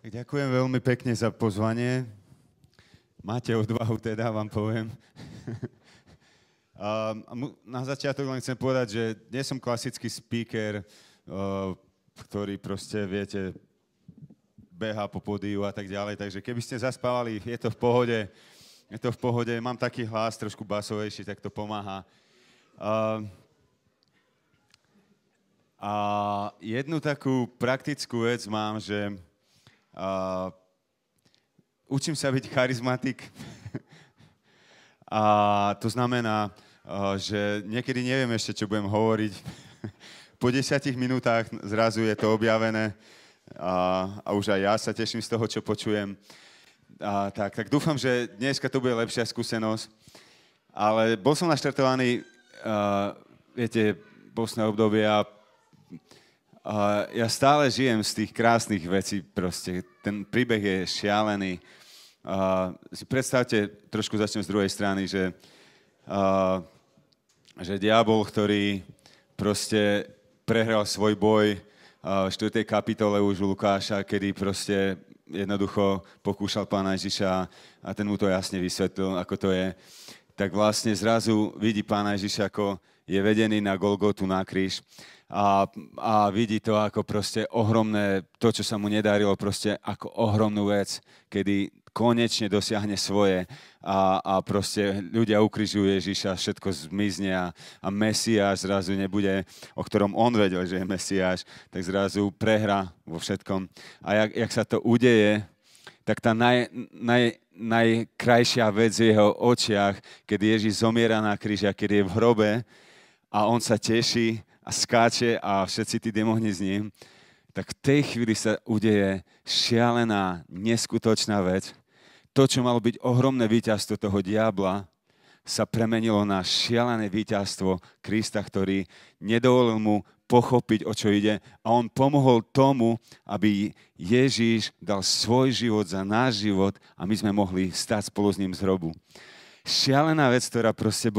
Tak ďakujem veľmi pekne za pozvanie. Máte odvahu teda, vám poviem. Na začiatok len chcem povedať, že nie som klasický speaker, ktorý proste, viete, behá po pódiu a tak ďalej. Takže keby ste zaspávali, je to v pohode. Je to v pohode. Mám taký hlas, trošku basovejší, tak to pomáha. A jednu takú praktickú vec mám, že učím sa byť charizmatik. A to znamená, že niekedy neviem ešte, čo budem hovoriť. Po 10 minútach zrazu je to objavené a už aj ja sa teším z toho, čo počujem. Tak dúfam, že dneska to bude lepšia skúsenosť. Ale bol som naštartovaný, viete, postné obdobie a ja stále žijem z tých krásnych vecí proste. Ten príbeh je šialený. Si predstavte, trošku začnem z druhej strany, že diabol, ktorý proste prehral svoj boj v 4. kapitole už u Lukáša, kedy proste jednoducho pokúšal Pána Ježiša a ten mu to jasne vysvetlil, ako to je, tak vlastne zrazu vidí Pána Ježiša, ako je vedený na Golgotu, na kríž a vidí to ako proste ohromné, to, čo sa mu nedarilo, proste ako ohromnú vec, kedy konečne dosiahne svoje a proste ľudia ukrižujú Ježiša, všetko zmizne a Mesiáš zrazu nebude, o ktorom on vedel, že je Mesiáš, tak zrazu prehra vo všetkom. A jak sa to udeje, tak tá najkrajšia vec v jeho očiach, keď Ježiš zomiera na kríži a keď je v hrobe a on sa teší a skáče a všetci tí démoni s ním, tak v tej chvíli sa udeje šialená, neskutočná vec. To, čo malo byť ohromné víťazstvo toho diabla, sa premenilo na šialené víťazstvo Krista, ktorý nedovolil mu pochopiť, o čo ide. A on pomohol tomu, aby Ježíš dal svoj život za náš život a my sme mohli stať spolu s ním z hrobu. Šialená vec, ktorá proste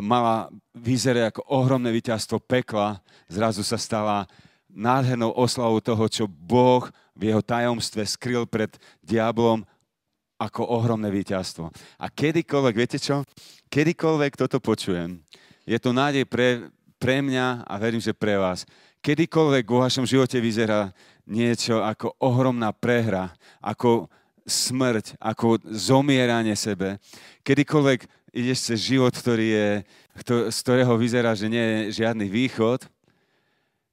mala vyzerať ako ohromné víťazstvo pekla, zrazu sa stala nádhernou oslavou toho, čo Boh v jeho tajomstve skryl pred diablom ako ohromné víťazstvo. A kedykoľvek, viete čo? Kedykoľvek toto počujem, je to nádej pre mňa a verím, že pre vás. Kedykoľvek vo vašom živote vyzerá niečo ako ohromná prehra, ako smrť, ako zomieranie sebe, kedykoľvek ideš cez život, z ktorého vyzerá, že nie je žiadny východ,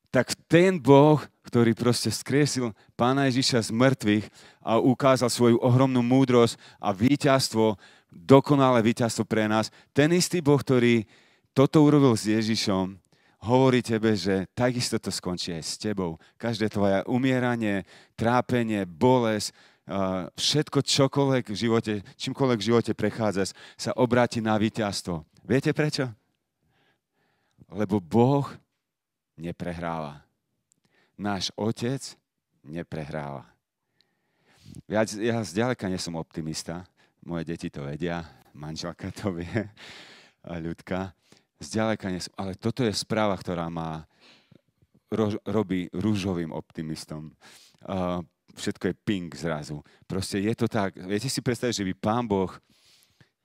tak ten Boh, ktorý proste vzkriesil Pána Ježiša z mŕtvych a ukázal svoju ohromnú múdrosť a víťazstvo, dokonalé víťazstvo pre nás, ten istý Boh, ktorý toto urobil s Ježišom, hovorí tebe, že takisto to skončí aj s tebou. Každé tvoje umieranie, trápenie, bolesť, všetko, čokoľvek v živote, čímkoľvek v živote prechádzaš, sa obráti na víťazstvo. Viete prečo? Lebo Boh neprehráva. Náš Otec neprehráva. Ja zďaleka nie som optimista. Moje deti to vedia, manželka to vie, a Ľudka. Zďaleka nie som, ale toto je správa, ktorá ma robí rúžovým optimistom. Všetko je pink zrazu. Proste je to tak. Viete si predstaviť, že by Pán Boh,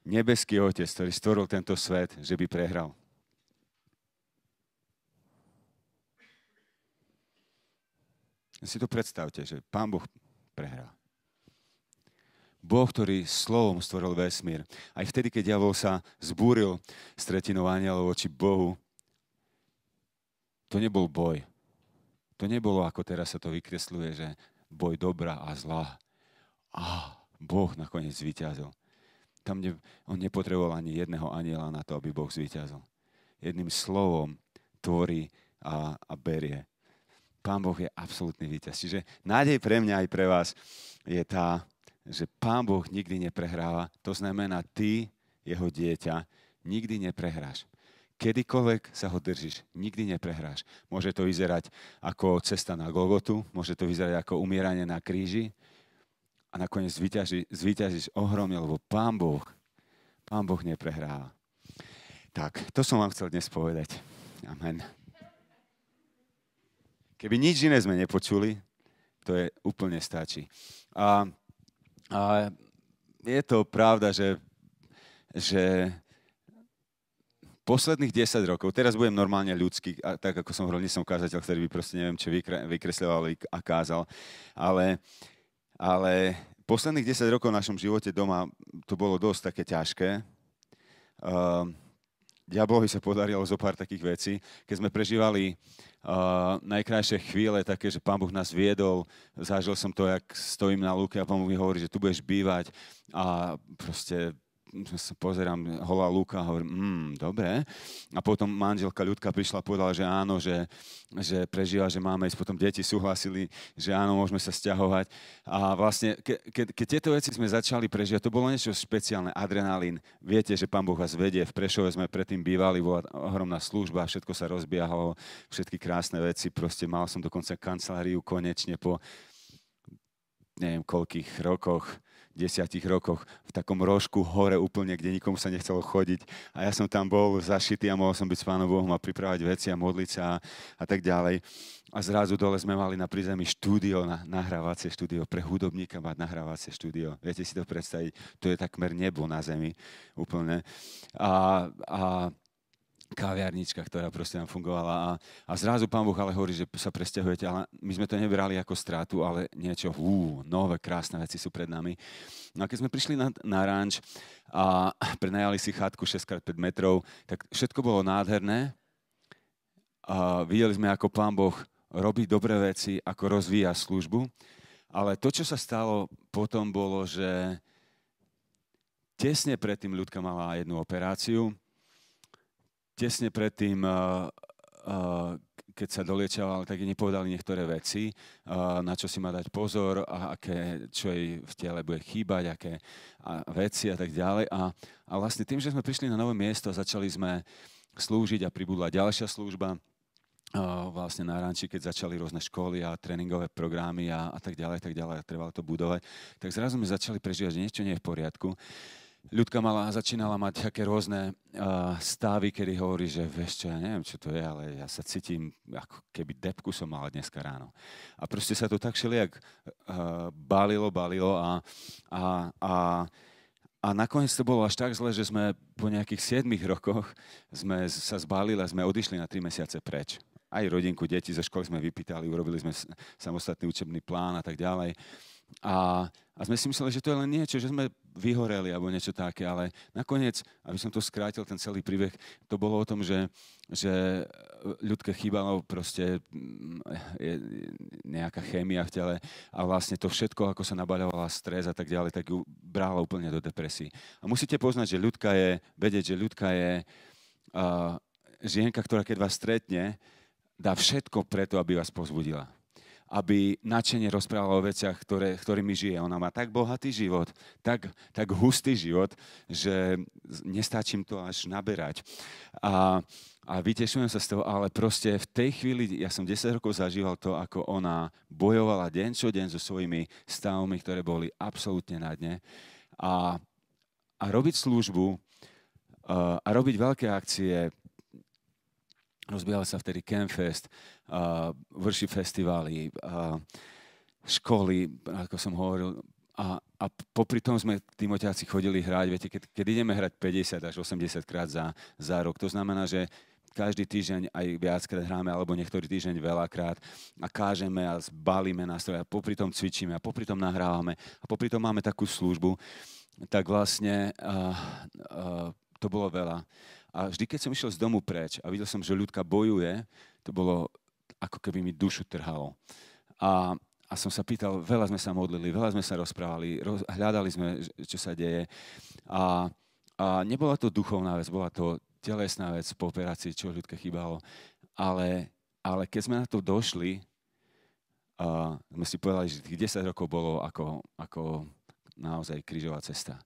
nebeský Otec, ktorý stvoril tento svet, že by prehral? Si to predstavte, že Pán Boh prehral. Boh, ktorý slovom stvoril vesmír. Aj vtedy, keď diabol sa zbúril s tretinou anielov voči Bohu, to nebol boj. To nebolo, ako teraz sa to vykresľuje, že boj dobra a zla. Boh nakoniec zvíťazil. On nepotreboval ani jedného aniela na to, aby Boh zvíťazil. Jedným slovom tvorí a berie. Pán Boh je absolútny víťaz. Čiže nádej pre mňa aj pre vás je tá, že Pán Boh nikdy neprehráva. To znamená, ty, jeho dieťa, nikdy neprehráš. Kedykoľvek sa ho držíš, nikdy neprehráš. Môže to vyzerať ako cesta na Golgotu, môže to vyzerať ako umieranie na kríži a nakoniec zvíťazíš ohromne, lebo Pán Boh neprehráva. Tak, to som vám chcel dnes povedať. Amen. Keby nič iné sme nepočuli, To je úplne stačí. A je to pravda, že posledných 10 rokov, teraz budem normálne ľudský, a tak ako som hovoril, nie som kázateľ, ktorý by proste neviem, čo vykresľoval a kázal, ale posledných 10 rokov v našom živote doma to bolo dosť také ťažké. Diablovi sa podarilo zo pár takých vecí. Keď sme prežívali najkrajšie chvíle, také, že Pán Boh nás viedol, zažil som to, jak stojím na lúke a Pán Boh mi hovorí, že tu budeš bývať a proste pozerám holá lúka a hovorím, dobre. A potom manželka Ľudka prišla a povedala, že áno, že prežíva, že máme ísť. Potom deti súhlasili, že áno, môžeme sa sťahovať. A vlastne, keď tieto veci sme začali prežívať, to bolo niečo špeciálne, adrenalín. Viete, že Pán Boh vás vedie. V Prešove sme predtým bývali, bola ohromná služba, všetko sa rozbiehalo, všetky krásne veci. Proste mal som dokonca kanceláriu konečne po neviem koľkých rokoch, 10 rokoch v takom rožku hore úplne, kde nikomu sa nechcelo chodiť. A ja som tam bol zašitý a mohol som byť s Pánom Bohom a pripravať veci a modliť sa a tak ďalej. A zrazu dole sme mali na prízemí štúdio, nahrávacie štúdio, pre hudobníka mať nahrávacie štúdio. Viete si to predstaviť? To je takmer nebo na zemi úplne. A kaviarnička, ktorá proste nám fungovala a zrazu Pán Boh ale hovorí, že sa presťahujete, ale my sme to nebrali ako stratu, ale niečo, nové, krásne veci sú pred nami. No a keď sme prišli na ranč a prenajali si chatku 6x5 metrov, tak všetko bolo nádherné a videli sme, ako Pán Boh robí dobré veci, ako rozvíja službu, ale to, čo sa stalo potom, bolo, že tesne predtým Ľudka mala jednu operáciu. Tesne predtým, keď sa doliečoval, tak jej nepovedali niektoré veci, na čo si má dať pozor a čo jej v tele bude chýbať, aké veci a tak ďalej. A vlastne tým, že sme prišli na nové miesto a začali sme slúžiť a pribudla ďalšia služba, vlastne na ranči, keď začali rôzne školy a tréningové programy a tak ďalej, a trebalo to budovať, tak zrazu sme začali prežívať, že niečo nie je v poriadku. Ľudka začínala mať také rôzne stavy, kedy hovorí, že vieš čo, ja neviem, čo to je, ale ja sa cítim, ako keby depku som mala dneska ráno. A proste sa to tak všelijak balilo a nakoniec to bolo až tak zle, že sme po nejakých 7 rokoch sme sa zbalili a sme odišli na 3 mesiace preč. Aj rodinku, deti zo školy sme vypýtali, urobili sme samostatný učebný plán a tak ďalej. A sme si mysleli, že to je len niečo, že sme vyhoreli alebo niečo také, ale nakoniec, aby som to skrátil, ten celý príbeh, to bolo o tom, že Ľudke chýbalo proste nejaká chémia v tele a vlastne to všetko, ako sa nabaľovala stres a tak ďalej, tak ju brala úplne do depresie. A musíte poznať, že vedieť, že Ľudka je žienka, ktorá keď vás stretne, dá všetko preto, aby vás povzbudila. Aby nadšene rozprávala o veciach, ktorými žije. Ona má tak bohatý život, tak hustý život, že nestačím to až naberať. A vytešujem sa z toho, ale proste v tej chvíli, ja som 10 rokov zažíval to, ako ona bojovala deň čo deň so svojimi stavmi, ktoré boli absolútne na dne. A robiť službu a robiť veľké akcie. Rozbiehal sa vtedy Campfest, worship festivály, školy, ako som hovoril. A popri tom sme Timoťáci chodili hrať, viete, keď ideme hrať 50 až 80 krát za rok, to znamená, že každý týždeň aj viackrát hráme, alebo niektorý týždeň veľakrát a kážeme a zbalíme nástroje a popri tom cvičíme a popri tom nahrávame a popri tom máme takú službu, tak vlastne to bolo veľa. A vždy, keď som išiel z domu preč a videl som, že Ľudka bojuje, to bolo ako keby mi dušu trhalo. A som sa pýtal, veľa sme sa modlili, veľa sme sa rozprávali, hľadali sme, čo sa deje. A nebola to duchovná vec, bola to telesná vec po operácii, čo Ľudke chýbalo. Ale keď sme na to došli, sme si povedali, že tých 10 rokov bolo ako naozaj krížová cesta.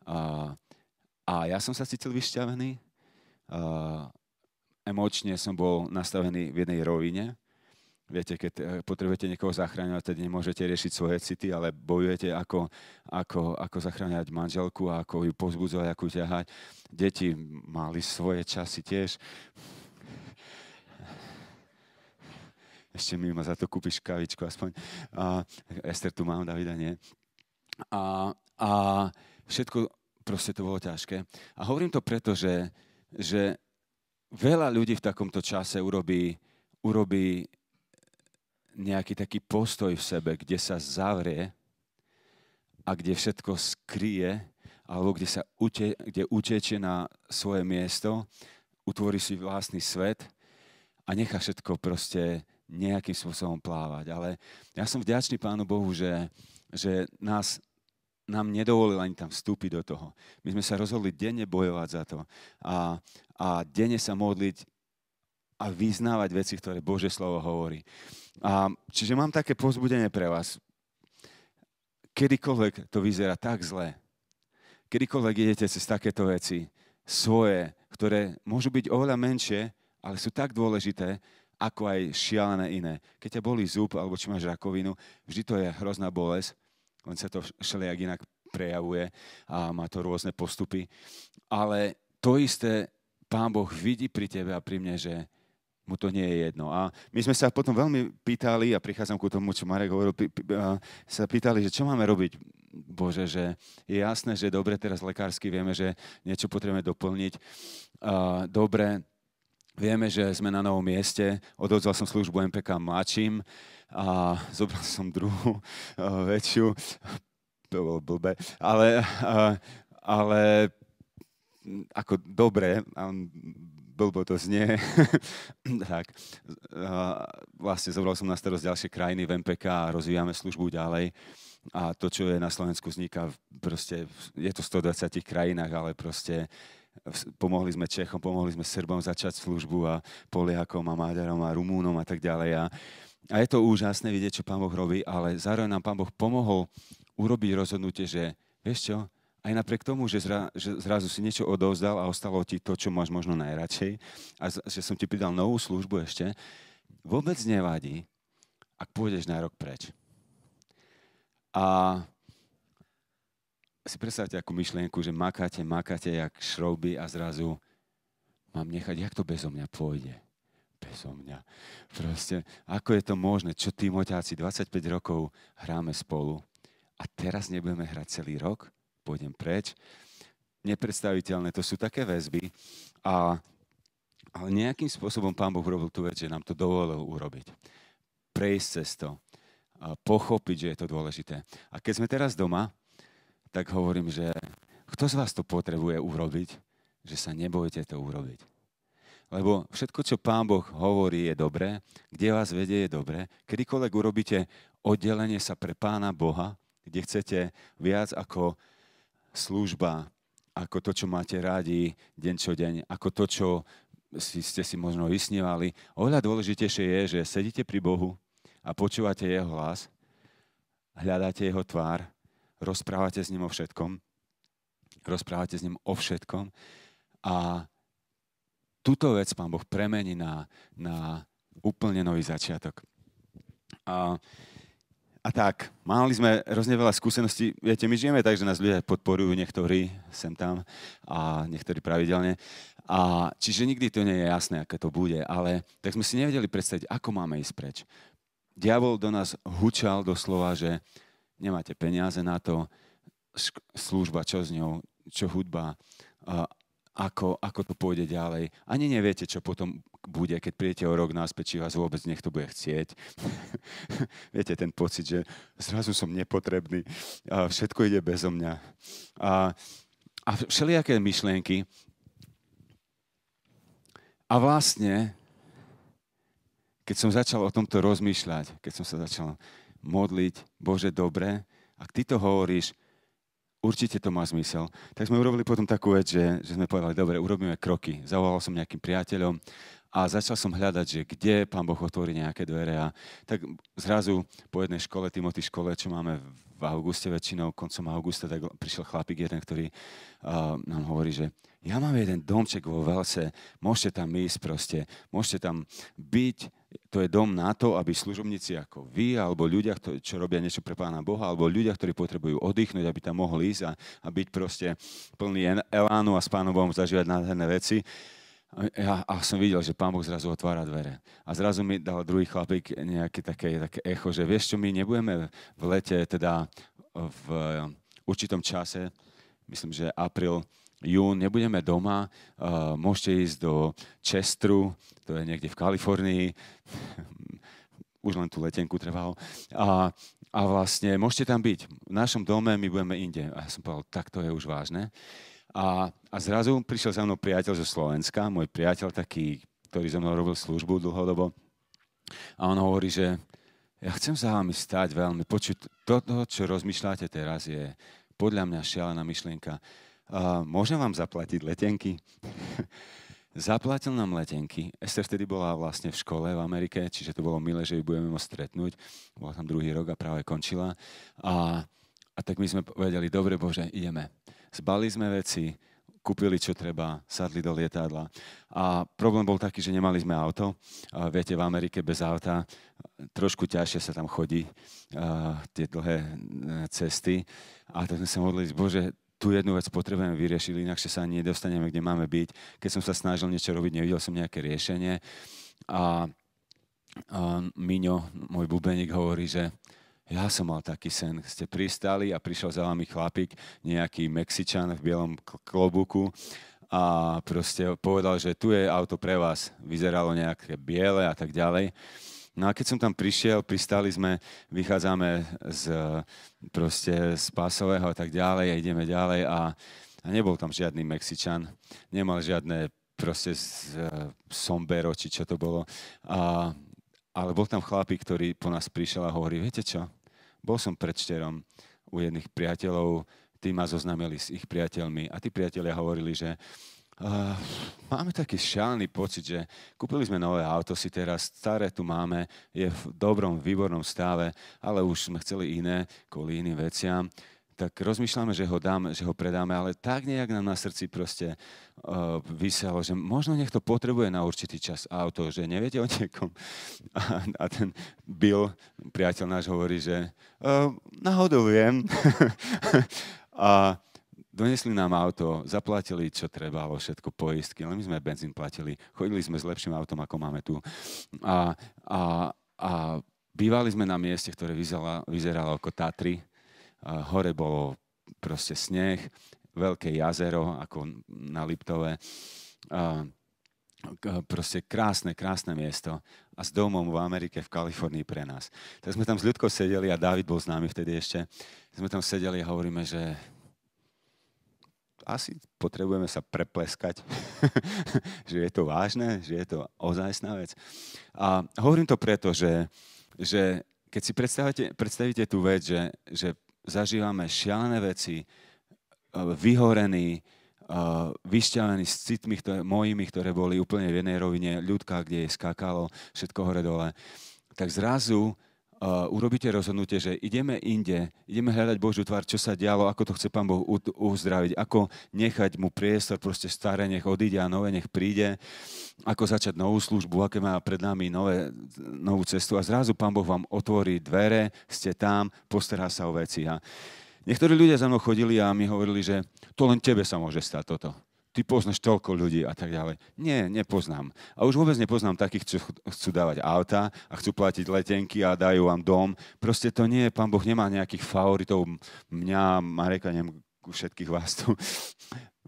A ja som sa cítil vyšťavený, emočne som bol nastavený v jednej rovine. Viete, keď potrebujete niekoho zachraňovať, tedy nemôžete riešiť svoje city, ale bojujete, ako zachraňovať manželku, ako ju povzbudzovať, ako ju ťahať. Deti mali svoje časy tiež. ešte mi ma za to kúpiš kavičku aspoň. Ester tu mám, Davida nie. A všetko proste to bolo ťažké. A hovorím to preto, že veľa ľudí v takomto čase urobí nejaký taký postoj v sebe, kde sa zavrie a kde všetko skrie, alebo kde utečie na svoje miesto, utvorí si vlastný svet a nechá všetko proste nejakým spôsobom plávať. Ale ja som vďačný Pánu Bohu, že nám nedovolil ani tam vstúpiť do toho. My sme sa rozhodli denne bojovať za to a denne sa modliť a vyznávať veci, ktoré Božie slovo hovorí. Čiže mám také povzbudenie pre vás. Kedykoľvek to vyzerá tak zle, kedykoľvek idete cez takéto veci svoje, ktoré môžu byť oveľa menšie, ale sú tak dôležité, ako aj šialené iné. Keď ťa bolí zub, alebo či máš rakovinu, vždy to je hrozná bolesť, len sa to všelijak inak prejavuje a má to rôzne postupy. Ale to isté Pán Boh vidí pri tebe a pri mne, že mu to nie je jedno. A my sme sa potom veľmi pýtali, a prichádzam ku tomu, čo Marek hovoril, sa pýtali, že čo máme robiť, Bože, že je jasné, že dobre, teraz lekársky vieme, že niečo potrebujeme doplniť. Dobre, vieme, že sme na novom mieste, odovzdal som službu MPK mladším a zobral som druhú, väčšiu, to bolo blbé, ale ako dobre, blbo to znie, tak vlastne zobral som na starosť ďalšie krajiny v MPK a rozvíjame službu ďalej. A to, čo je na Slovensku, vzniká proste, je to v 120 krajinách, ale proste pomohli sme Čechom, pomohli sme Srbom začať službu a Poliakom a Maďarom a Rumúnom a tak ďalej. A je to úžasné vidieť, čo Pán Boh robí, ale zároveň nám Pán Boh pomohol urobiť rozhodnutie, že vieš čo, aj napriek tomu, že zrazu si niečo odovzdal a ostalo ti to, čo máš možno najradšej a že som ti pridal novú službu ešte, vôbec nevadí, ak pôjdeš na rok preč. A si predstavte akú myšlienku, že makáte jak šrouby a zrazu mám nechať, jak to bezo mňa pôjde. Bezo mňa. Proste, ako je to možné? Čo Timoťáci, 25 rokov hráme spolu a teraz nebudeme hrať celý rok? Pôjdem preč. Nepredstaviteľné, to sú také väzby, ale nejakým spôsobom Pán Boh urobil tú vec, že nám to dovolil urobiť. Prejsť cez to. A pochopiť, že je to dôležité. A keď sme teraz doma, tak hovorím, že kto z vás to potrebuje urobiť, že sa nebojte to urobiť. Lebo všetko, čo Pán Boh hovorí, je dobré, kde vás vedie, je dobré. Kedykoľvek urobíte oddelenie sa pre Pána Boha, kde chcete viac ako služba, ako to, čo máte rádi deň čo deň, ako to, čo ste si možno vysnívali. Oveľa dôležitejšie je, že sedíte pri Bohu a počúvate jeho hlas, hľadáte jeho tvár, rozprávate s ním o všetkom, a túto vec Pán Boh premení na úplne nový začiatok. A tak, mali sme hrozne veľa skúseností. Viete, my žijeme tak, že nás ľudia podporujú, niektorí sem tam a niektorí pravidelne. A čiže nikdy to nie je jasné, aké to bude, ale tak sme si nevedeli predstaviť, ako máme ísť preč. Diabol do nás hučal doslova, že nemáte peniaze na to, služba, čo s ňou, čo hudba, ako to pôjde ďalej. Ani neviete, čo potom bude, keď prídete o rok naspäť, či vás vôbec niekto bude chcieť. Viete, ten pocit, že zrazu som nepotrebný, a všetko ide bezo mňa. A všelijaké myšlienky. A vlastne, keď som začal o tomto rozmýšľať, keď som sa začal modliť, Bože, dobre, ak ty to hovoríš, určite to má zmysel. Tak sme urobili potom takú vec, že sme povedali, dobre, urobíme kroky. Zavolal som nejakým priateľom a začal som hľadať, že kde Pán Boh otvorí nejaké dvere. A tak zrazu po jednej škole, Timothy škole, čo máme v auguste väčšinou, koncom augusta, tak prišiel chlapík jeden, ktorý nám hovorí, že ja mám jeden domček vo Velse, môžete tam ísť proste, môžete tam byť, to je dom na to, aby služobníci ako vy, alebo ľudia, čo robia niečo pre Pána Boha, alebo ľudia, ktorí potrebujú oddychnúť, aby tam mohli ísť a byť proste plný elánu a s Pánom Bohom zažívať nádherné veci. A som videl, že Pán Boh zrazu otvára dvere. A zrazu mi dal druhý chlapík nejaké také echo, že vieš čo, my nebudeme v lete, teda v určitom čase, myslím, že apríl, jún, nebudeme doma, môžete ísť do Chesteru, to je niekde v Kalifornii, už len tú letenku trvalo. A vlastne môžete tam byť. V našom dome my budeme inde. A ja som povedal, tak to je už vážne. A zrazu prišiel za mnou priateľ zo Slovenska, môj priateľ taký, ktorý so mnou robil službu dlhodobo. A on hovorí, že ja chcem za vami stať veľmi. Počuť, toto, čo rozmýšľate teraz, je podľa mňa šialená myšlienka. Môžem vám zaplatiť letenky? Zaplatil nám letenky. Ester vtedy bola vlastne v škole v Amerike, čiže to bolo milé, že ju budeme môcť stretnúť. Bola tam druhý rok a práve končila. A tak my sme povedali, dobre Bože, ideme. Zbali sme veci, kúpili čo treba, sadli do lietadla. A problém bol taký, že nemali sme auto. Viete, v Amerike bez auta trošku ťažšie sa tam chodí, tie dlhé cesty. A tak sme sa modlili, Bože, tú jednu vec potrebujeme vyriešiť, inakšie sa ani nedostaneme, kde máme byť. Keď som sa snažil niečo robiť, nevidel som nejaké riešenie. A Miňo, môj bubeník, hovorí, že ja som mal taký sen. Ste pristali a prišiel za vami chlapík, nejaký Mexičan v bielom klobúku a proste povedal, že tu je auto pre vás. Vyzeralo nejaké biele a tak ďalej. No a keď som tam prišiel, pristali sme, vychádzame z pásového a tak ďalej a ideme ďalej a nebol tam žiadny Mexičan, nemal žiadne proste sombero, či čo to bolo. Ale bol tam chlapík, ktorý po nás prišiel a hovorí, viete čo? Bol som predšterom u jedných priateľov, tí ma zoznámili s ich priateľmi a tí priatelia hovorili, že máme taký šialený pocit, že kúpili sme nové auto, si teraz staré tu máme, je v dobrom, výbornom stave, ale už sme chceli iné, kvôli iným veciam. Tak rozmýšľame, že ho predáme, ale tak nejak nám na srdci proste viselo, že možno niekto potrebuje na určitý čas auto, že neviete o niekom. A ten Bill, priateľ náš, hovorí, že náhodou viem. A donesli nám auto, zaplatili, čo trebalo, všetko poistky, ale my sme benzín platili, chodili sme s lepším autom, ako máme tu. A bývali sme na mieste, ktoré vyzeralo ako Tatry. Hore bolo proste sneh, veľké jazero, ako na Liptove. Proste krásne miesto. A s domom v Amerike, v Kalifornii pre nás. Tak sme tam s ľudkou sedeli a Dávid bol s nami vtedy ešte. Sme tam sedeli a hovoríme, že asi potrebujeme sa prepleskať, že je to vážne, že je to ozajstná vec. A hovorím to preto, že keď si predstavíte tú vec, že zažívame šialené veci, vyhorení, vyšťavení s citmi mojimi, ktoré boli úplne v jednej rovine, ľudka, kde je skákalo, všetko hore-dole, tak zrazu urobíte rozhodnutie, že ideme inde, ideme hľadať Božiu tvár, čo sa dialo, ako to chce Pán Boh uzdraviť, ako nechať mu priestor, proste staré nech odíde a nové nech príde, ako začať novú službu, aké má pred nami novú cestu a zrazu Pán Boh vám otvorí dvere, ste tam, postará sa o veci. A niektorí ľudia za mnou chodili a mi hovorili, že to len tebe sa môže stať toto. Ty poznáš toľko ľudí a tak ďalej. Nie, nepoznám. A už vôbec nepoznám takých, čo chcú dávať auta a chcú platiť letenky a dajú vám dom. Proste to nie, Pán Boh nemá nejakých favoritov, mňa, Mareka, všetkých vás tu.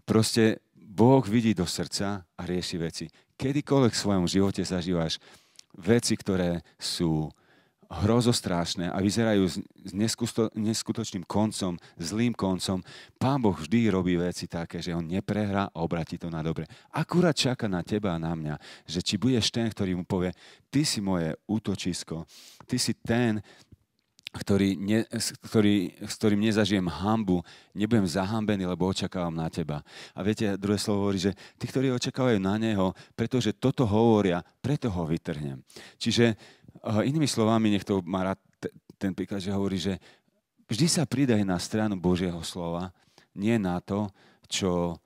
Proste Boh vidí do srdca a rieši veci. Kedykoľvek v svojom živote zažívaš veci, ktoré sú hrozostrášne a vyzerajú s neskutočným koncom, zlým koncom. Pán Boh vždy robí veci také, že on neprehrá a obratí to na dobre. Akurát čaká na teba a na mňa, že či budeš ten, ktorý mu povie, ty si moje útočisko, ty si ten, s ktorým nezažijem hanbu, nebudem zahambený, lebo očakávam na teba. A viete, druhé slovo hovorí, že tí, ktorí očakávajú na neho, pretože toto hovoria, preto ho vytrhnem. Čiže inými slovami, nech to má rád ten príklad, že hovorí, že vždy sa pridaj na stranu Božieho slova, nie na to, čo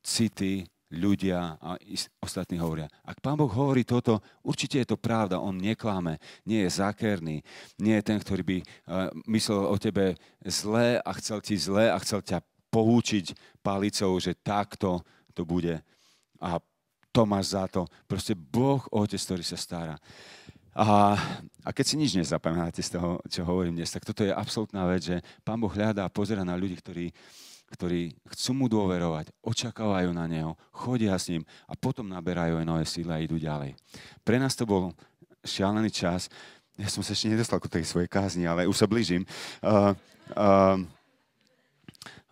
city, ľudia a ostatní hovoria. Ak Pán Boh hovorí toto, určite je to pravda, on neklame, nie je zákerný, nie je ten, ktorý by myslel o tebe zlé a chcel ti zlé a chcel ťa poučiť palicou, že takto to bude. A to máš za to. Proste Boh, Otec, ktorý sa stará. A keď si nič nezapamätáte z toho, čo hovorím dnes, tak toto je absolútna vec, že Pán Boh hľadá a pozerá na ľudí, ktorí chcú mu dôverovať, očakávajú na neho, chodia s ním a potom naberajú aj nové síly a idú ďalej. Pre nás to bol šialený čas. Ja som sa ešte nedostal ku tej svojej kázni, ale už sa blížim.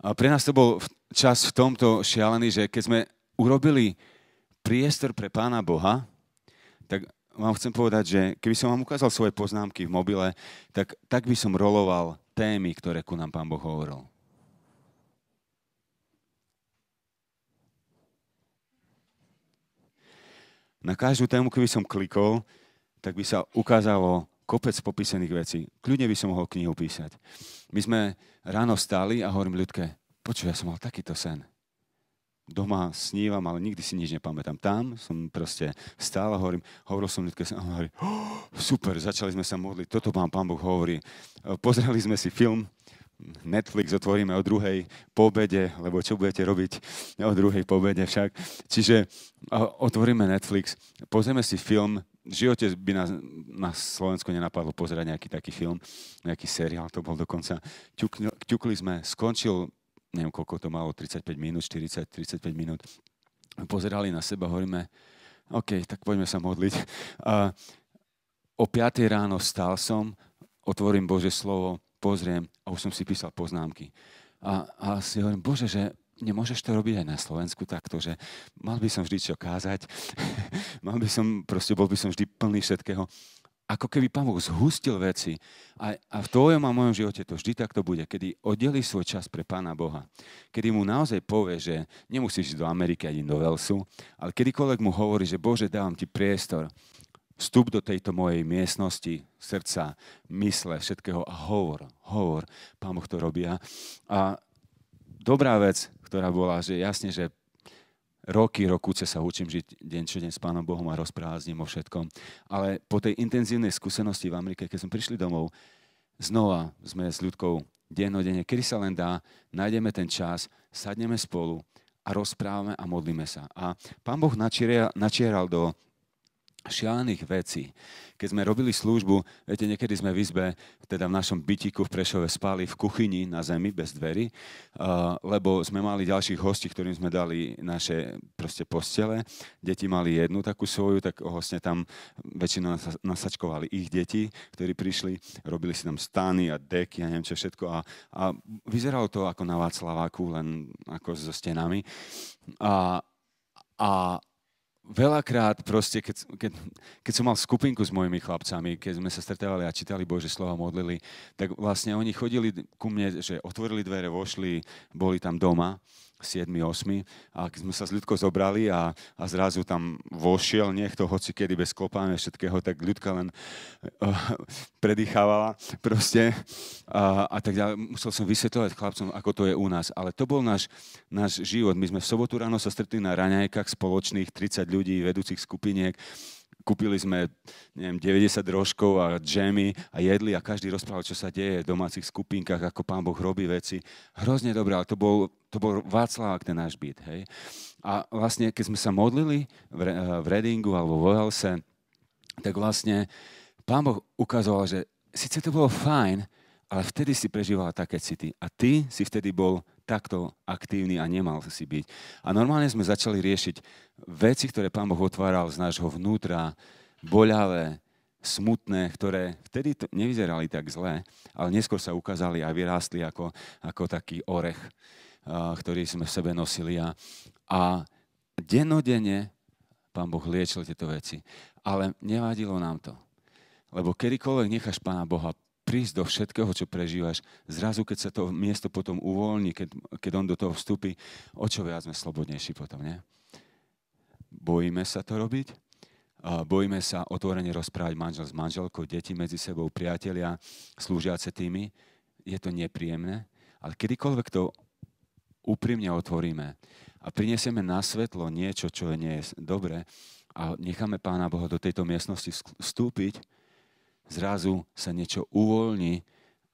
Pre nás to bol čas v tomto šialený, že keď sme urobili priestor pre Pána Boha, tak vám chcem povedať, že keby som vám ukázal svoje poznámky v mobile, tak by som roloval témy, ktoré ku nám Pán Boh hovoril. Na každú tému, keby som klikol, tak by sa ukázalo kopec popísaných vecí. Kľudne by som mohol knihu písať. My sme ráno stáli a hovorím Ľudke, počuj, ja som mal takýto sen. Doma snívam, ale nikdy si nič nepamätám. Tam som proste stál a hovoril som Ľudke, a hovorí, super, začali sme sa modliť, toto vám Pán Boh hovorí. Pozreli sme si film, Netflix otvoríme o 2:00 po obede, lebo čo budete robiť o 2:00 po obede však. Čiže otvoríme Netflix, pozrieme si film. V živote by na Slovensku nenapadlo pozerať nejaký taký film, nejaký seriál, to bol dokonca. Ťukli sme, skončil, neviem koľko to malo, 35 minút, 40-35 minút. Pozerali na seba, hovoríme, OK, tak poďme sa modliť. O 5:00 ráno vstal som, otvorím Božie slovo, pozriem a už som si písal poznámky. A si hovorím, Bože, že nemôžeš to robiť aj na Slovensku takto, že mal by som vždy čo kázať, bol by som vždy plný všetkého. Ako keby Pán Boh zhustil veci. A v tvojom a mojom živote to vždy takto bude, kedy oddelíš svoj čas pre Pána Boha. Kedy mu naozaj povie, že nemusíš ísť do Ameriky ani do Walesu, ale kedykoľvek mu hovorí, že Bože, dávam ti priestor, vstup do tejto mojej miestnosti, srdca, mysle, všetkého a hovor. Pán Boh to robí. A dobrá vec, ktorá bola, že jasne, že rokuce sa učím žiť deň čo deň s Pánom Bohom a rozprávať s ním o všetkom. Ale po tej intenzívnej skúsenosti v Amerike, keď sme prišli domov, znova sme s Ľudkou dennodenne, kedy sa len dá, nájdeme ten čas, sadneme spolu a rozprávame a modlíme sa. A Pán Boh načieral do šialených vecí. Keď sme robili službu, viete, niekedy sme v izbe, teda v našom bytíku v Prešove spali v kuchyni na zemi bez dverí, lebo sme mali ďalších hostí, ktorým sme dali naše proste postele. Deti mali jednu takú svoju, tak vlastne tam väčšinou nasačkovali ich deti, ktorí prišli, robili si tam stány a deky a neviem čo všetko. A vyzeralo to ako na Václaváku, len ako so stenami. A veľakrát proste, keď som mal skupinku s mojimi chlapcami, keď sme sa stretávali a čítali Božie slova, modlili, tak vlastne oni chodili ku mne, že otvorili dvere, vošli, boli tam doma, 7, 8, a keď sme sa s Ľudkou zobrali a zrazu tam vošiel niekto, hoci kedy bez klopania všetkého, tak Ľudka len predýchávala proste a tak ďalej. Musel som vysvetľovať chlapcom, ako to je u nás, ale to bol náš život. My sme v sobotu ráno sa stretli na raňajkách spoločných, 30 ľudí, vedúcich skupiniek. Kúpili sme, neviem, 90 rožkov a džemy a jedli a každý rozprával, čo sa deje v domácich skupinkách, ako Pán Boh robí veci. Hrozne dobré, ale to bol Václavák, ten náš byt, hej. A vlastne, keď sme sa modlili v Readingu alebo vo Walese, tak vlastne Pán Boh ukazoval, že síce to bolo fajn, ale vtedy si prežívala také city. A ty si vtedy bol takto aktívny a nemal si byť. A normálne sme začali riešiť veci, ktoré Pán Boh otváral z nášho vnútra, boľavé, smutné, ktoré vtedy nevyzerali tak zle, ale neskôr sa ukázali a vyrástli ako taký orech, ktorý sme v sebe nosili. A dennodenne Pán Boh liečil tieto veci. Ale nevadilo nám to. Lebo kedykoľvek necháš Pána Boha prísť do všetkého, čo prežívaš, zrazu, keď sa to miesto potom uvoľní, keď on do toho vstúpi, o čo viac sme slobodnejší potom, nie? Bojíme sa to robiť? Bojíme sa otvorene rozprávať manžel s manželkou, deti medzi sebou, priatelia, slúžiace tými. Je to nepríjemné, ale kedykoľvek to úprimne otvoríme a prinesieme na svetlo niečo, čo nie je dobré a necháme Pána Boha do tejto miestnosti vstúpiť, zrazu sa niečo uvoľní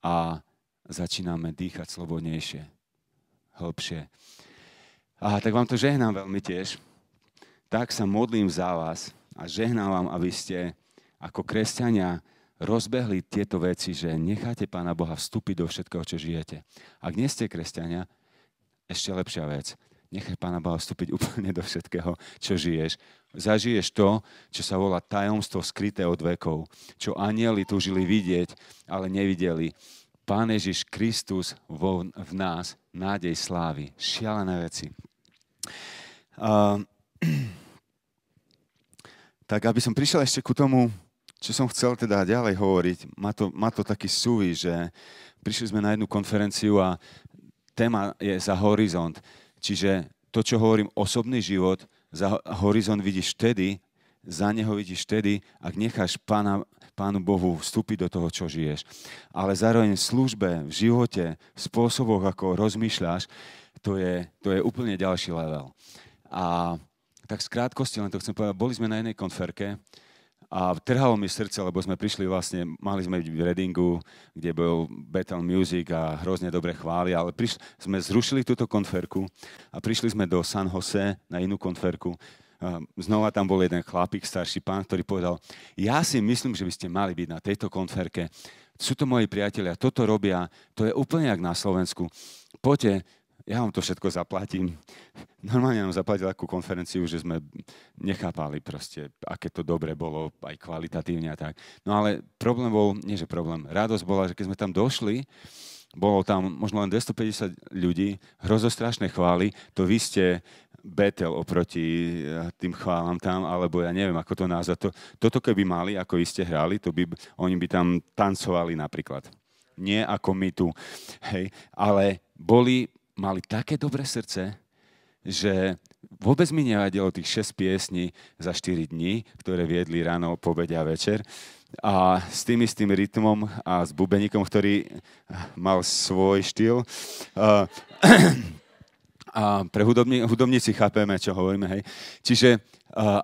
a začíname dýchať slobodnejšie, hlbšie. A tak vám to žehnám veľmi tiež. tak sa modlím za vás a žehnám vám, aby ste ako kresťania rozbehli tieto veci, že necháte Pána Boha vstúpiť do všetkého, čo žijete. Ak nie ste kresťania, ešte lepšia vec. Nechaj Pána Boha vstúpiť úplne do všetkého, čo žiješ. Zažiješ to, čo sa volá tajomstvo skryté od vekov, čo anjeli túžili vidieť, ale nevideli. Pán Ježiš Kristus v nás, nádej slávy. Šialené veci. Tak aby som prišiel ešte ku tomu, čo som chcel teda ďalej hovoriť, má to taký súvis, že prišli sme na jednu konferenciu a téma je za horizont. Čiže to, čo hovorím, osobný život, za horizont vidíš vtedy, za neho vidíš vtedy, ak necháš Pánu Bohu vstúpiť do toho, čo žiješ. Ale zároveň v službe, v živote, v spôsoboch, ako rozmýšľaš, to je úplne ďalší level. A tak z krátkosti, len to chcem povedať, boli sme na jednej konferke a trhalo mi srdce, lebo sme prišli vlastne, mali sme byť v Readingu, kde bol Bethel Music a hrozne dobre chvály, ale sme zrušili túto konferku a prišli sme do San Jose na inú konferku. Znova tam bol jeden chlapík, starší pán, ktorý povedal, ja si myslím, že by ste mali byť na tejto konferke. Sú to moji priatelia, toto robia, to je úplne jak na Slovensku. Poďte, ja vám to všetko zaplatím. Normálne nám zaplatil takú konferenciu, že sme nechápali proste, aké to dobre bolo, aj kvalitatívne a tak. No ale problém bol, nie že problém, radosť bola, že keď sme tam došli, bolo tam možno len 250 ľudí, hrozostrašné chvály, to vy ste Bethel oproti tým chválam tam, alebo ja neviem, ako to nazvať. Toto keby mali, ako vy ste hrali, oni by tam tancovali napríklad. Nie ako my tu, hej, ale mali také dobré srdce, že vôbec mi nevadilo tých 6 piesní za 4 dní, ktoré viedli ráno, po obede a večer. A s tým istým rytmom a s bubeníkom, ktorý mal svoj štýl. A pre hudobníci chápeme, čo hovoríme, hej. Čiže,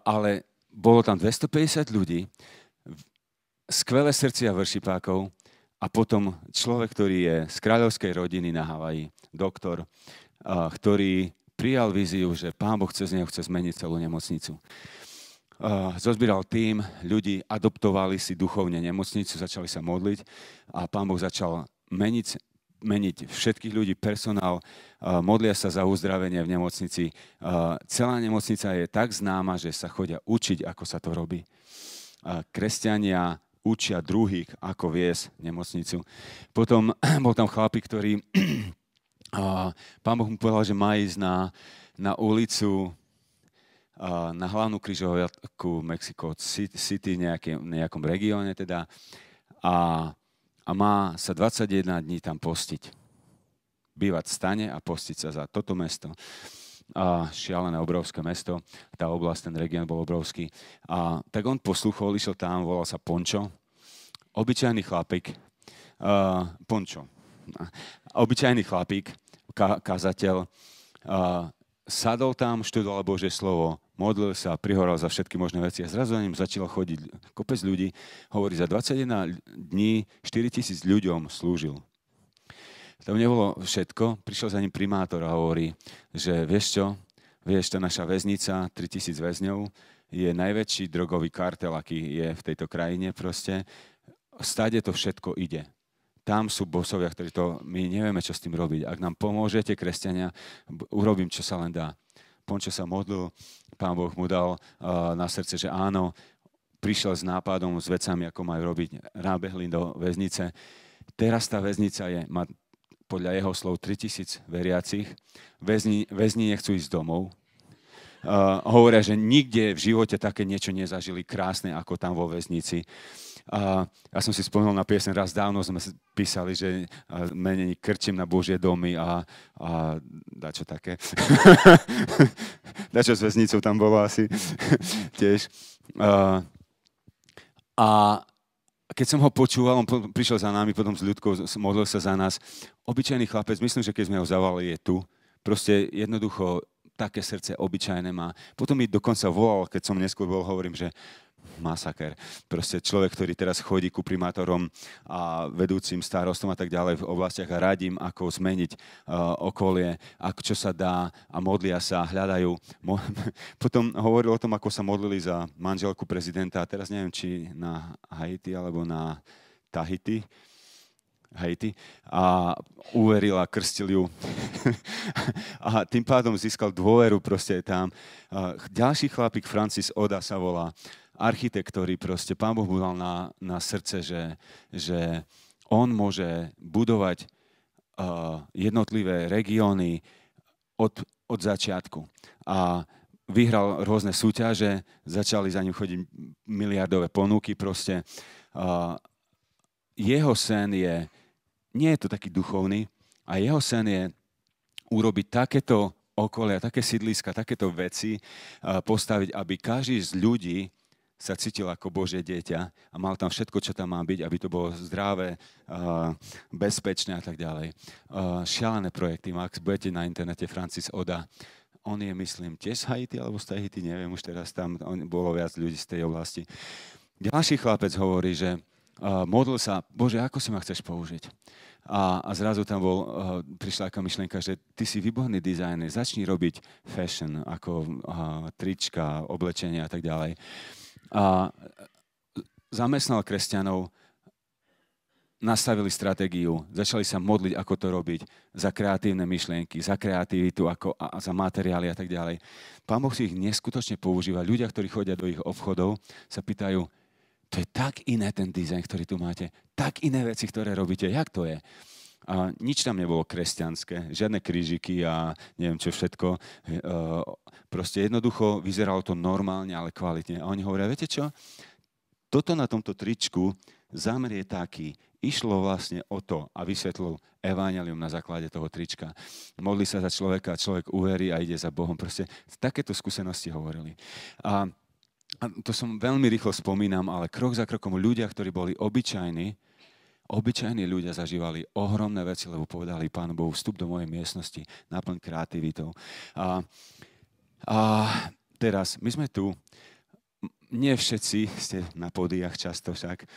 ale bolo tam 250 ľudí, skvelé srdcia vršipákov a potom človek, ktorý je z kráľovskej rodiny na Havaji, doktor, ktorý prijal víziu, že Pán Boh cez neho chce zmeniť celú nemocnicu. Zozbíral tým ľudí, adoptovali si duchovne nemocnicu, začali sa modliť a Pán Boh začal meniť všetkých ľudí, personál, modlia sa za uzdravenie v nemocnici. Celá nemocnica je tak známa, že sa chodia učiť, ako sa to robí. Kresťania učia druhých, ako viesť nemocnicu. Potom bol tam chlapík, ktorý Pán Boh mu povedal, že má ísť na ulicu, na hlavnú križovatku Mexico City, nejakom regióne teda, a má sa 21 dní tam postiť. Bývať v stane a postiť sa za toto mesto. Šialené, obrovské mesto, tá oblasť, ten región bol obrovský. Tak on poslúchol, išiel tam, volal sa Pončo, obyčajný chlapík, Pončo, obyčajný chlapík, kazateľ, sadol tam, študoval Božie slovo, modlil sa, prihoral za všetky možné veci a zrazu za ním začalo chodiť kopec ľudí. Hovorí, za 21 dní 4 000 ľuďom slúžil. Tam nebolo všetko, prišiel za ním primátor a hovorí, že vieš čo, tá naša väznica, 3000 väzňov, je najväčší drogový kartel, aký je v tejto krajine proste. Stáde to všetko ide. Tam sú bosovia, ktorí my nevieme, čo s tým robiť. Ak nám pomôžete, kresťania, urobím, čo sa len dá. Pončo sa modlil, Pán Boh mu dal na srdce, že áno, prišiel s nápadom, s vecami, ako majú robiť. Nábehli do väznice. Teraz tá väznica má podľa jeho slov 3000 veriacich. Väzni nechcú ísť domov. Hovoria, že nikde v živote také niečo nezažili krásne, ako tam vo väznici. Ja som si spomenul na piesen, raz dávno sme písali, že menení krčím na Božie domy a dačo také. Dačo s väznicou tam bolo asi tiež. A keď som ho počúval, on prišiel za nami, potom s ľudkou, modlil sa za nás. Obyčajný chlapec, myslím, že keď sme ho zavolali, je tu. Proste jednoducho také srdce obyčajné má. Potom mi dokonca volal, keď som neskôr bol, hovorím, že masaker. Proste človek, ktorý teraz chodí ku primátorom a vedúcim starostom a tak ďalej v oblastiach a radím, ako zmeniť okolie, čo sa dá a modlia sa, hľadajú. Potom hovoril o tom, ako sa modlili za manželku prezidenta a teraz neviem, či na Haiti alebo na Tahiti. Haiti a uveril a krstil ju. A tým pádom získal dôveru proste tam. Ďalší chlapík, Francis Oda sa volá, architekt, ktorý proste Pán Boh mu dal na srdce, že on môže budovať jednotlivé regióny od začiatku. A vyhral rôzne súťaže, začali za ním chodiť miliardové ponuky proste. Jeho sen je, nie je to taký duchovný, a jeho sen je urobiť takéto okolia, také sídliska, takéto veci, postaviť, aby každý z ľudí sa cítil ako Božie dieťa a mal tam všetko, čo tam má byť, aby to bolo zdravé, bezpečné a tak ďalej. Šialené projekty, Max, budete na internete, Francis Oda. On je, myslím, tiež z Haiti, alebo z Tahiti, neviem, už teraz tam bolo viac ľudí z tej oblasti. Ďalší chlapec hovorí, že modlil sa, Bože, ako si ma chceš použiť? A zrazu tam prišla taká myšlienka, že ty si výborný dizajner, začni robiť fashion, ako trička, oblečenia a tak ďalej. A zamestnal kresťanov, nastavili stratégiu, začali sa modliť, ako to robiť, za kreatívne myšlienky, za kreativitu, a za materiály a tak ďalej. Pán Boh si ich neskutočne používa. Ľudia, ktorí chodia do ich obchodov, sa pýtajú, to je tak iné ten dizajn, ktorý tu máte, tak iné veci, ktoré robíte, jak to je? A nič tam nebolo kresťanské, žiadne krížiky a neviem čo všetko. Proste jednoducho vyzeralo to normálne, ale kvalitne. A oni hovoria, viete čo? Toto na tomto tričku, zámer je taký, išlo vlastne o to a vysvetlil evanjelium na základe toho trička. Modlí sa za človeka, človek uverí a ide za Bohom. Proste takéto skúsenosti hovorili. A to som veľmi rýchlo spomínam, ale krok za krokom ľudia, ktorí boli obyčajní ľudia zažívali ohromné veci, lebo povedali Pánu Bohu, vstup do mojej miestnosti, naplň kreativitou. A teraz, my sme tu, nie všetci ste na pódiach často však,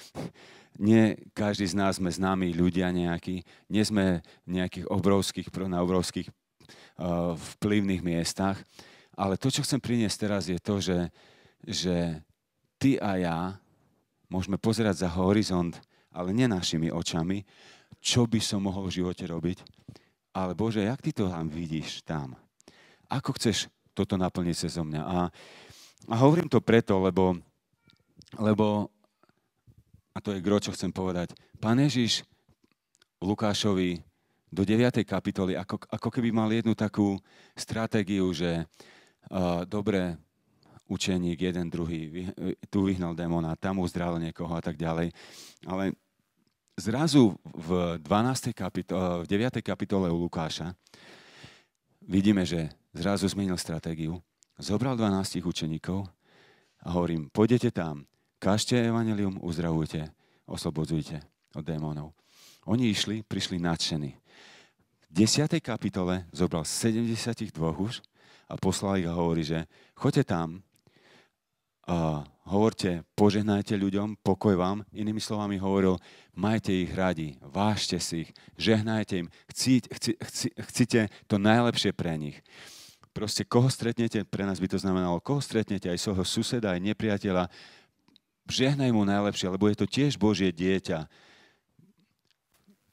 nie každý z nás sme známi ľudia nejakí, nie sme na obrovských vplyvných miestach, ale to, čo chcem priniesť teraz, je to, že ty a ja môžeme pozerať za horizont, ale nie našimi očami, čo by som mohol v živote robiť. Ale Bože, jak ty to tam vidíš tam? Ako chceš toto naplniť cezo mňa? A hovorím to preto, lebo a to je gro, čo chcem povedať. Pán Ježiš Lukášovi do 9. kapitoly, ako keby mal jednu takú stratégiu, že dobre, učeník, jeden, druhý, tu vyhnal démona, tam uzdravil niekoho a tak ďalej. Ale zrazu v 9. kapitole u Lukáša vidíme, že zrazu zmenil stratégiu. Zobral 12 učeníkov a hovorím, pôjdete tam, kážte evanjelium, uzdravujte, oslobodzujte od démonov. Oni prišli nadšení. V 10. kapitole zobral 72 už a poslal ich a hovorí, že choďte tam, hovorte, požehnajte ľuďom, pokoj vám. Inými slovami hovoril, majte ich radi, vážte si ich, žehnajte im, chcite to najlepšie pre nich. Proste koho stretnete, pre nás by to znamenalo, koho stretnete, aj svojho suseda, aj nepriateľa, žehnaj mu najlepšie, lebo je to tiež Božie dieťa.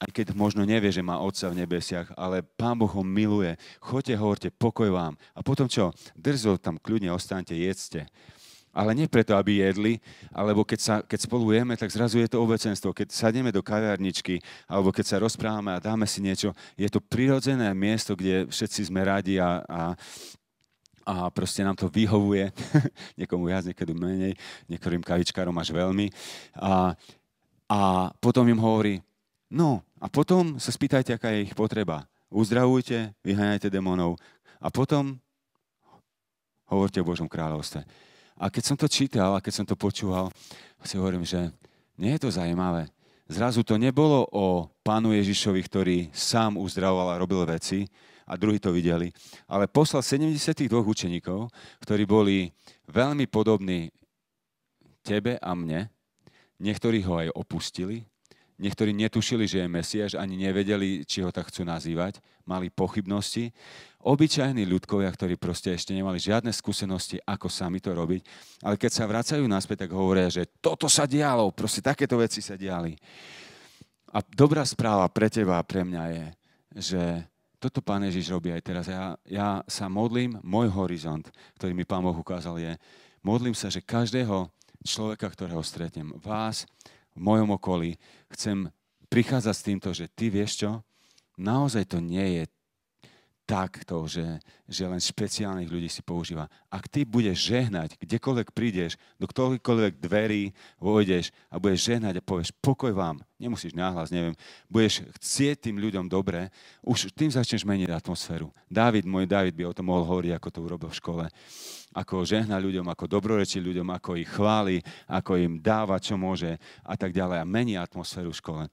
Aj keď možno nevie, že má Otca v nebesiach, ale Pán Boh ho miluje. Choďte, hovorte, pokoj vám. A potom čo? Drzo tam kľudne ostaňte, jedzte. Ale nie preto, aby jedli, alebo keď spolu jeme, tak zrazu je to obecenstvo. Keď sadneme do kaviarničky, alebo keď sa rozprávame a dáme si niečo, je to prirodzené miesto, kde všetci sme radi a proste nám to vyhovuje. Niekomu viac, niekedy menej, niektorým kavičkárom až veľmi. A potom im hovorí, no a potom sa spýtajte, aká je ich potreba. Uzdravujte, vyháňajte démonov a potom hovorte o Božom kráľovstve. A keď som to čítal a keď som to počúval, si hovorím, že nie je to zaujímavé. Zrazu to nebolo o Pánu Ježišovi, ktorý sám uzdravoval a robil veci a druhí to videli, ale poslal 72 učeníkov, ktorí boli veľmi podobní tebe a mne. Niektorí ho aj opustili. Niektorí netušili, že je Mesiáš, ani nevedeli, či ho tak chcú nazývať. Mali pochybnosti. Obyčajní ľudkovia, ktorí proste ešte nemali žiadne skúsenosti, ako sami to robiť. Ale keď sa vracajú naspäť, tak hovoria, že toto sa dialo, proste takéto veci sa diali. A dobrá správa pre teba a pre mňa je, že toto Pán Ježiš robí aj teraz. Ja sa modlím, môj horizont, ktorý mi Pán Boh ukázal je, modlím sa, že každého človeka, ktorého stretnem, vás, v mojom okolí, chcem prichádzať s týmto, že ty vieš čo, naozaj to nie je takto, že len špeciálnych ľudí si používa. Ak ty budeš žehnať, kdekoľvek prídeš, do ktorýchkoľvek dverí vojdeš a budeš žehnať a povieš pokoj vám, nemusíš náhlas, neviem, budeš chcieť tým ľuďom dobre, už tým začneš meniť atmosféru. Môj Dávid by o tom mohol hovoriť, ako to urobil v škole. Ako žehna ľuďom, ako dobrorečí ľuďom, ako ich chváli, ako im dáva, čo môže a tak ďalej. A mení atmosféru v škole.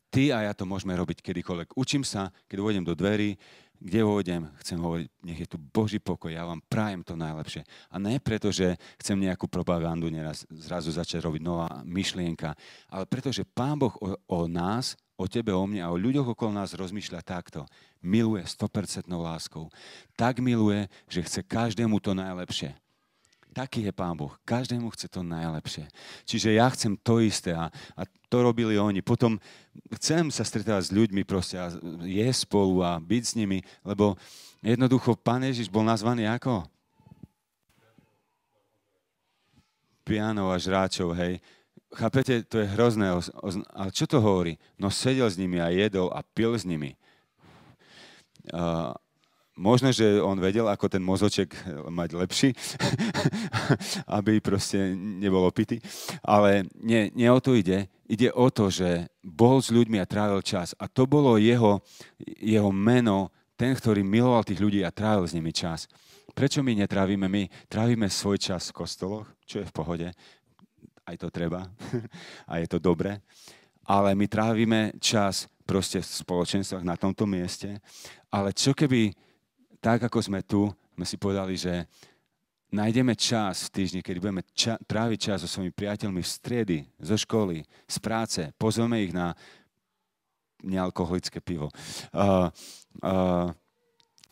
Ty a ja to môžeme robiť kedykoľvek. Učím sa, keď vojdem do dverí, kde vojdem, chcem hovoriť, nech je tu Boží pokoj, ja vám prajem to najlepšie. A ne preto, že chcem nejakú propagandu neraz zrazu začať robiť nová myšlienka, ale preto, že Pán Boh o nás, o tebe, o mne a o ľuďoch okolo nás rozmýšľa takto. Miluje 100% láskou. Tak miluje, že chce každému to najlepšie. Taký je Pán Boh. Každému chce to najlepšie. Čiže ja chcem to isté a to robili oni. Potom chcem sa stretávať s ľuďmi proste a jesť spolu a byť s nimi, lebo jednoducho Pán Ježiš bol nazvaný ako? Pijanov a žráčov, hej. Chápete, to je hrozné. Ale čo to hovorí? No sedel s nimi a jedol a pil s nimi. Možno, že on vedel, ako ten mozoček mať lepší, aby proste nebol opitý. Ale nie o to ide. Ide o to, že bol s ľuďmi a trávil čas. A to bolo jeho meno, ten, ktorý miloval tých ľudí a trávil s nimi čas. Prečo my netrávime? My trávime svoj čas v kostoloch, čo je v pohode. Aj to treba. A je to dobré. Ale my trávime čas proste v spoločenstvách na tomto mieste. Ale čo keby tak, ako sme tu, sme si povedali, že nájdeme čas v týždni, keď budeme tráviť čas so svojimi priateľmi v striedy, zo školy, z práce, pozveme ich na nealkoholické pivo.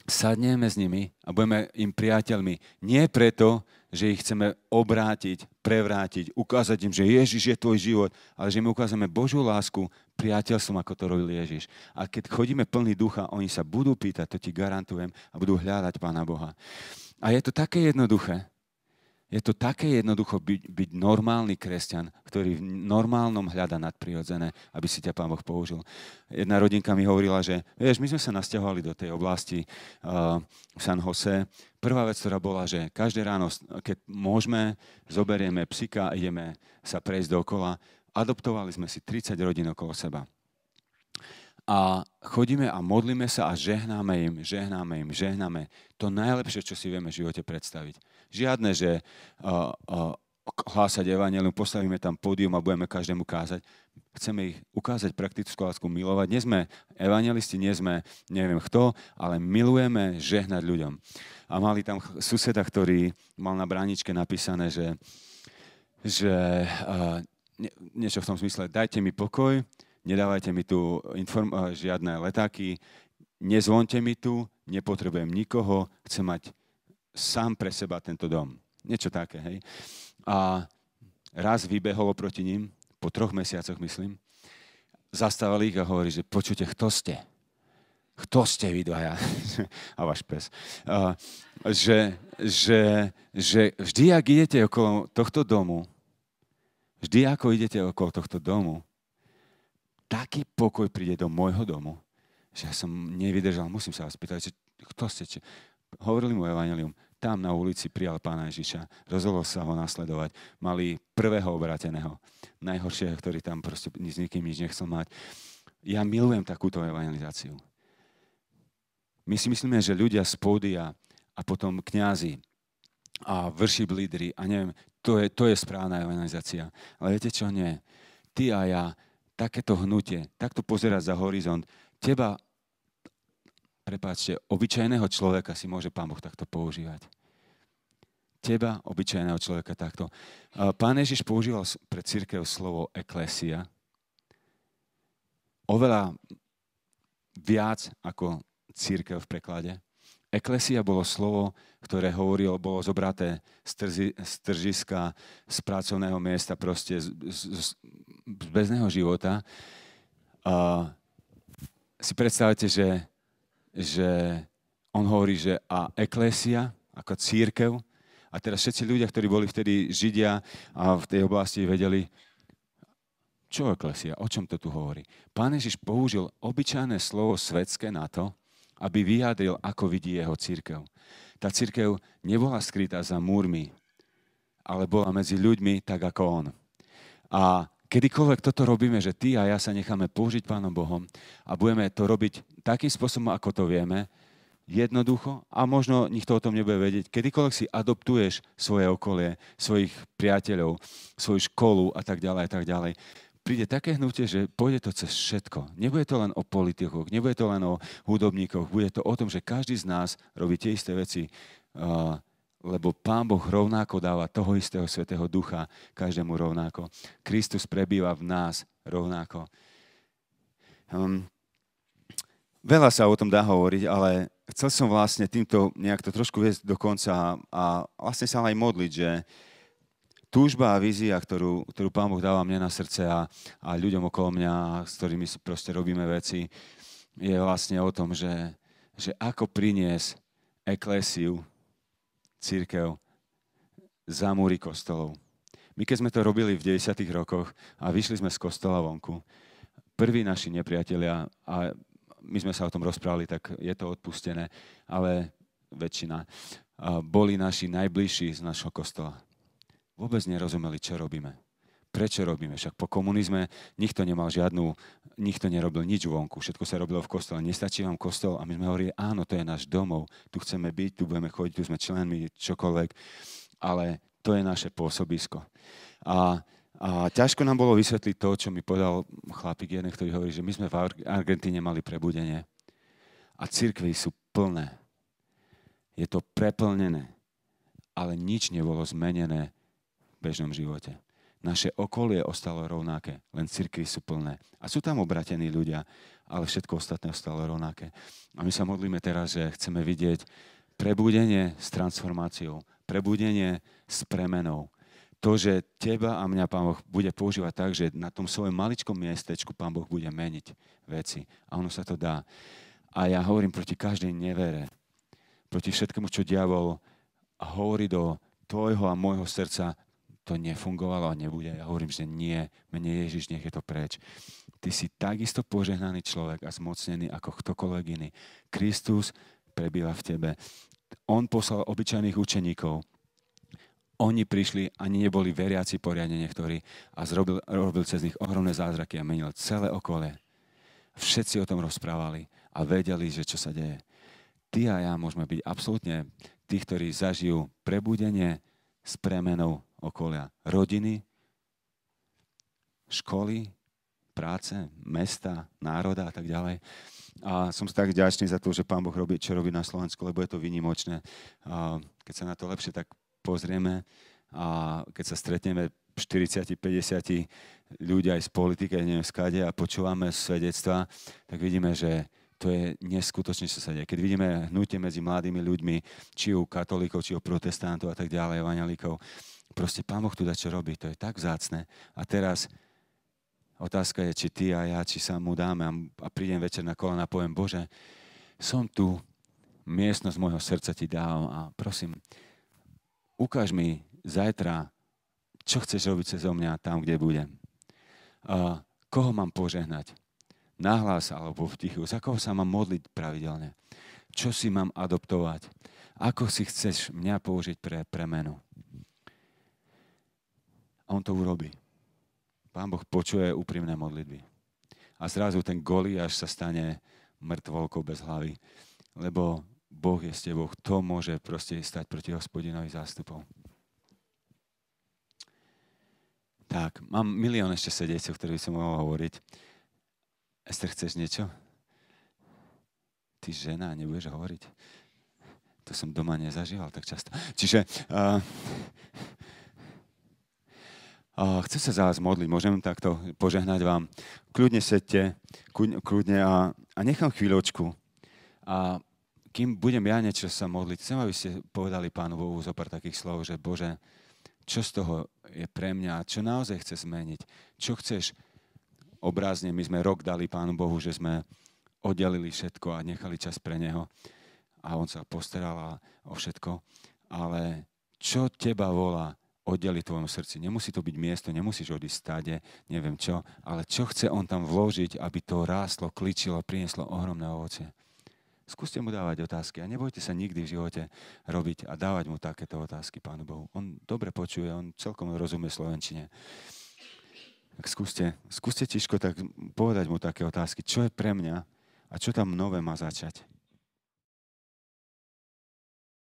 Sadneme s nimi a budeme im priateľmi. Nie preto, že ich chceme obrátiť, prevrátiť, ukázať im, že Ježiš je tvoj život, ale že my ukázame Božiu lásku priateľstvom, ako to robil Ježiš. A keď chodíme plný ducha, oni sa budú pýtať, to ti garantujem, a budú hľadať Pána Boha. A je to také jednoduché. Je to také jednoducho byť normálny kresťan, ktorý v normálnom hľada nadprirodzené, aby si ťa Pán Boh použil. Jedna rodinka mi hovorila, že vieš, my sme sa nasťahovali do tej oblasti v San Jose. Prvá vec, ktorá bola, že každé ráno, keď môžeme, zoberieme psika a ideme sa prejsť dookola. Adoptovali sme si 30 rodín okolo seba. A chodíme a modlíme sa a žehnáme im. To najlepšie, čo si vieme v živote predstaviť. Žiadne, že hlásať evanjelium, postavíme tam pódium a budeme každému kázať. Chceme ich ukázať praktickú lásku, milovať. Nie sme evanjelisti, nie sme neviem kto, ale milujeme žehnať ľuďom. A mali tam suseda, ktorý mal na bráničke napísané, že niečo v tom zmysle, dajte mi pokoj, nedávajte mi tu žiadne letáky, nezvonte mi tu, nepotrebujem nikoho, chcem mať sám pre seba tento dom. Niečo také, hej. A raz vybehol oproti ním, po 3 mesiacoch, myslím, zastavil ich a hovorí, že počujte, kto ste? Kto ste vy dvaja? A váš pes. Že vždy, ak idete okolo tohto domu, taký pokoj príde do môjho domu, že ja som nevydržal, musím sa vás pýtať, že kto ste? Hovorili mu evanjelium. Tam na ulici prijal Pána Ježiša. Rozhodol sa ho nasledovať. Mali prvého obrateného. Najhoršieho, ktorý tam proste s nikým nič nechcel mať. Ja milujem takúto evangelizáciu. My si myslíme, že ľudia z pódia a potom kňazi a worship lídri a neviem, to je správna evangelizácia. Ale viete čo? Nie. Ty a ja, takéto hnutie, takto pozerať za horizont, teba, prepáčte, obyčajného človeka si môže Pán Boh takto používať. teba, obyčajného človeka, takto. Pán Ježiš používal pre cirkev slovo eklesia. Oveľa viac ako cirkev v preklade. Eklesia bolo slovo, ktoré bolo zobraté z tržiska, z pracovného miesta, proste z bezného života. Si predstavte, že on hovorí, že a eklesia, ako cirkev, a teraz všetci ľudia, ktorí boli vtedy Židia a v tej oblasti vedeli, čo eklesia, o čom to tu hovorí. Pán Ježiš použil obyčajné slovo svetské na to, aby vyjadril, ako vidí jeho cirkev. Tá cirkev nebola skrytá za múrmi, ale bola medzi ľuďmi tak ako on. A kedykoľvek toto robíme, že ty a ja sa necháme použiť Pánom Bohom a budeme to robiť takým spôsobom, ako to vieme, jednoducho, a možno nikto o tom nebude vedieť, kedykoľvek si adoptuješ svoje okolie, svojich priateľov, svoju školu a tak ďalej, príde také hnutie, že pôjde to cez všetko. Nebude to len o politikoch, nebude to len o hudobníkoch, bude to o tom, že každý z nás robí tie isté veci, lebo Pán Boh rovnako dáva toho istého Svätého Ducha každému rovnako. Kristus prebýva v nás rovnako. Veľa sa o tom dá hovoriť, ale chcel som vlastne týmto nejak to trošku viesť do konca a vlastne sa aj modliť, že túžba a vízia, ktorú Pán Boh dáva mne na srdce a ľuďom okolo mňa, s ktorými proste robíme veci, je vlastne o tom, že ako priniesť eklesiu, cirkev, za múry kostolov. My keď sme to robili v 90. rokoch a vyšli sme z kostola vonku, prví naši nepriatelia, a my sme sa o tom rozprávali, tak je to odpustené, ale väčšina, boli naši najbližší z našho kostola. Vôbec nerozumeli, čo robíme. Prečo robíme? Však po komunizme nikto nerobil nič vonku. Všetko sa robilo v kostole. Nestačí vám kostol? A my sme hovorili, áno, to je náš domov. Tu chceme byť, tu budeme chodiť, tu sme členmi, čokoľvek. Ale to je naše pôsobisko. A ťažko nám bolo vysvetliť to, čo mi povedal chlapík jeden, ktorý hovorí, že my sme v Argentíne mali prebudenie. A cirkvi sú plné. Je to preplnené. Ale nič nebolo zmenené bežnom živote. Naše okolie ostalo rovnaké, len cirkvi sú plné. A sú tam obratení ľudia, ale všetko ostatné ostalo rovnaké. A my sa modlíme teraz, že chceme vidieť prebudenie s transformáciou, prebudenie s premenou. To, že teba a mňa Pán Boh bude používať tak, že na tom svojom maličkom miestečku Pán Boh bude meniť veci. A ono sa to dá. A ja hovorím proti každej nevere, proti všetkému, čo diabol hovorí do tvojho a môjho srdca, to nefungovalo a nebude. Ja hovorím, že nie, mene Ježiš, nech je to preč. Ty si takisto požehnaný človek a zmocnený ako ktokoľvek iný. Kristus prebýva v tebe. On poslal obyčajných učeníkov. Oni prišli, ani neboli veriaci poriadne niektorí a robil cez nich ohromné zázraky a menil celé okolie. Všetci o tom rozprávali a vedeli, že čo sa deje. Ty a ja môžeme byť absolútne tí, ktorí zažijú prebudenie s premenou okolia. Rodiny, školy, práce, mesta, národa a tak ďalej. A som tak vďačný za to, že Pán Boh robí, čo robí na Slovensku, lebo je to výnimočné. Keď sa na to lepšie tak pozrieme a keď sa stretneme 40-50 ľudí aj z politiky, neviem skade, a počúvame svedectvá, tak vidíme, že to je neskutočne, čo sa deje. Keď vidíme hnutie medzi mladými ľuďmi, či u katolíkov, či u protestantov a tak ďalej, evanjelíkov, proste Pán Boh tu dá čo robiť. To je tak vzácne. A teraz otázka je, či ty a ja, či sa mu dáme a prídem večer na kolena a poviem, Bože, som tu, miestnosť môjho srdca ti dám a prosím, ukáž mi zajtra, čo chceš robiť cezo mňa tam, kde budem. Koho mám požehnať? Nahlas alebo v tichu. Za koho sa mám modliť pravidelne? Čo si mám adoptovať? Ako si chceš mňa použiť pre premenu? A on to urobí. Pán Boh počuje úprimné modlitby. A zrazu ten Goliáš sa stane mŕtvolkou bez hlavy. Lebo Boh je s tebou. Kto môže proste stať proti Hospodinovi zástupov? Tak, mám milión ešte sedejcov, ktorých by som mohol hovoriť. Ester, chceš niečo? Ty žena, nebudeš hovoriť? To som doma nezažíval tak často. Čiže chcem sa za vás modliť, môžem takto požehnať vám. Kľudne sedte, kľudne a nechám chvíľočku. A kým budem ja niečo sa modliť, chcem, aby ste povedali Pánu Bohu zo pár takých slov, že Bože, čo z toho je pre mňa, čo naozaj chce zmeniť, čo chceš obrazne. My sme rok dali Pánu Bohu, že sme oddelili všetko a nechali čas pre Neho a On sa postaral o všetko, ale čo teba volá oddeliť tvojom srdci? Nemusí to byť miesto, nemusíš odísť stáde, neviem čo, ale čo chce On tam vložiť, aby to rástlo, kličilo, prinieslo ohromné ovocie? Skúste mu dávať otázky a nebojte sa nikdy v živote robiť a dávať mu takéto otázky Pánu Bohu. On dobre počuje, on celkom rozumie slovenčine. Tak skúste tiško tak povedať mu také otázky, čo je pre mňa a čo tam nové má začať.